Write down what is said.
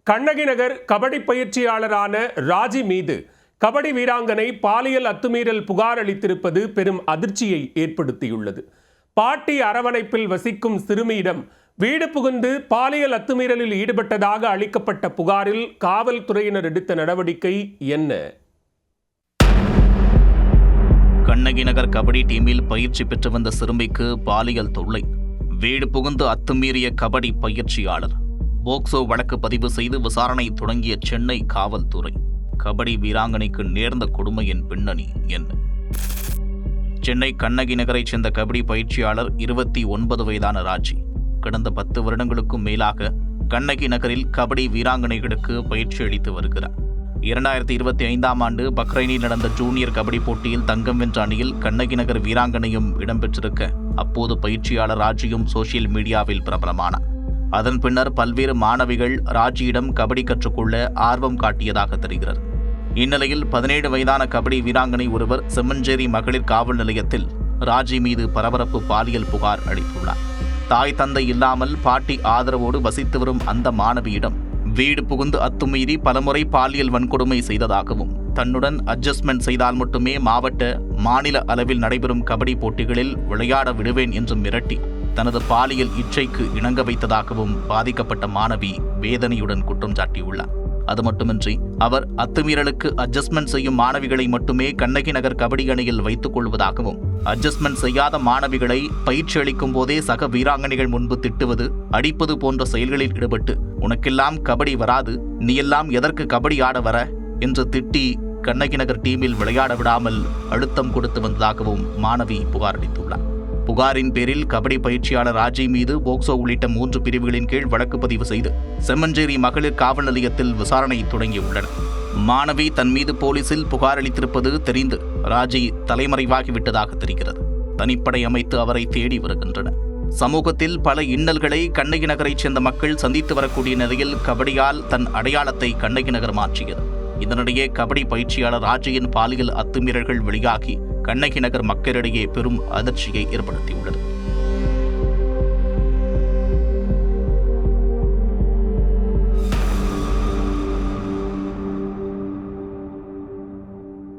கண்ணகி நகர் கபடி பயிற்சியாளரான ராஜி மீது கபடி வீராங்கனை பாலியல் அத்துமீறல் புகார் அளித்திருப்பது பெரும் அதிர்ச்சியை ஏற்படுத்தியுள்ளது. பாட்டி அரவணைப்பில் வசிக்கும் சிறுமியிடம் வீடு புகுந்து பாலியல் அத்துமீறலில் ஈடுபட்டதாக அளிக்கப்பட்ட புகாரில் காவல்துறையினர் எடுத்த நடவடிக்கை என்ன? கண்ணகி நகர் கபடி டீமில் பயிற்சி பெற்று வந்த சிறுமிக்கு பாலியல் தொல்லை. வீடு புகுந்து அத்துமீறிய கபடி பயிற்சியாளர். போக்சோ வழக்கு பதிவு செய்து விசாரணை தொடங்கிய சென்னை காவல்துறை. கபடி வீராங்கனைக்கு நேர்ந்த கொடுமையின் பின்னணி என்ன? சென்னை கண்ணகி நகரைச் சேர்ந்த கபடி பயிற்சியாளர் 29 வயதான ராஜி கடந்த 10 வருடங்களுக்கும் மேலாக கண்ணகி நகரில் கபடி வீராங்கனைகளுக்கு பயிற்சி அளித்து வருகிறார். 2025ஆம் ஆண்டு பக்ரைனில் நடந்த ஜூனியர் கபடி போட்டியில் தங்கம் வென்ற அணியில் கண்ணகி நகர் வீராங்கனையும் இடம்பெற்றிருக்க அப்போது பயிற்சியாளர் ராஜியும் சோசியல் மீடியாவில் பிரபலமானார். அதன் பின்னர் பல்வேறு மாணவிகள் ராஜியிடம் கபடி கற்றுக்கொள்ள ஆர்வம் காட்டியதாக தெரிகிறது. இந்நிலையில் 17 வயதான கபடி வீராங்கனை ஒருவர் செம்மஞ்சேரி மகளிர் காவல் நிலையத்தில் ராஜி மீது பரபரப்பு பாலியல் புகார் அளித்துள்ளார். தாய் தந்தை இல்லாமல் பாட்டி ஆதரவோடு வசித்து வரும் அந்த மாணவியிடம் வீடு புகுந்து அத்துமீறி பலமுறை பாலியல் வன்கொடுமை செய்ததாகவும், தன்னுடன் அட்ஜஸ்ட்மெண்ட் செய்தால் மட்டுமே மாவட்ட, மாநில அளவில் நடைபெறும் கபடி போட்டிகளில் விளையாட விடுவேன் என்று மிரட்டி தனது பாலியல் இச்சைக்கு இணங்க வைத்ததாகவும் பாதிக்கப்பட்ட மாணவி வேதனையுடன் குற்றம் சாட்டியுள்ளார். அது மட்டுமின்றி அவர் அத்துமீறலுக்கு அட்ஜஸ்ட்மெண்ட் செய்யும் மாணவிகளை மட்டுமே கண்ணகி நகர் கபடி அணியில் வைத்துக் கொள்வதாகவும், அட்ஜஸ்ட்மெண்ட் செய்யாத மாணவிகளை பயிற்சி அளிக்கும் போதே சக வீராங்கனைகள் முன்பு திட்டுவது, அடிப்பது போன்ற செயல்களில் ஈடுபட்டு உனக்கெல்லாம் கபடி வராது, நீ எல்லாம் எதற்கு கபடி ஆட வர என்று திட்டி கண்ணகி நகர் டீமில் விளையாட விடாமல் அழுத்தம் கொடுத்து வந்ததாகவும் மாணவி புகார் அளித்துள்ளார். புகாரின் பேரில் கபடி பயிற்சியாளர் ராஜி மீது போக்சோ உள்ளிட்ட 3 பிரிவுகளின் கீழ் வழக்கு பதிவு செய்து செம்மஞ்சேரி மகளிர் காவல் நிலையத்தில் விசாரணை தொடங்கியுள்ளனர். மாணவி தன் மீது போலீசில் புகார் அளித்திருப்பது தெரிந்து ராஜி தலைமறைவாகிவிட்டதாக தெரிகிறது. தனிப்படை அமைத்து அவரை தேடி வருகின்றனர். சமூகத்தில் பல இன்னல்களை கண்ணகி நகரைச் சேர்ந்த மக்கள் சந்தித்து வரக்கூடிய நிலையில் கபடியால் தன் அடையாளத்தை கண்ணகி நகர் மாற்றியது. இதனிடையே கபடி பயிற்சியாளர் ராஜியின் பாலியல் அத்துமீறல்கள் வெளியாகி கண்ணகி நகர் மக்களிடையே பெரும் அதிர்ச்சியை ஏற்படுத்தியுள்ளது.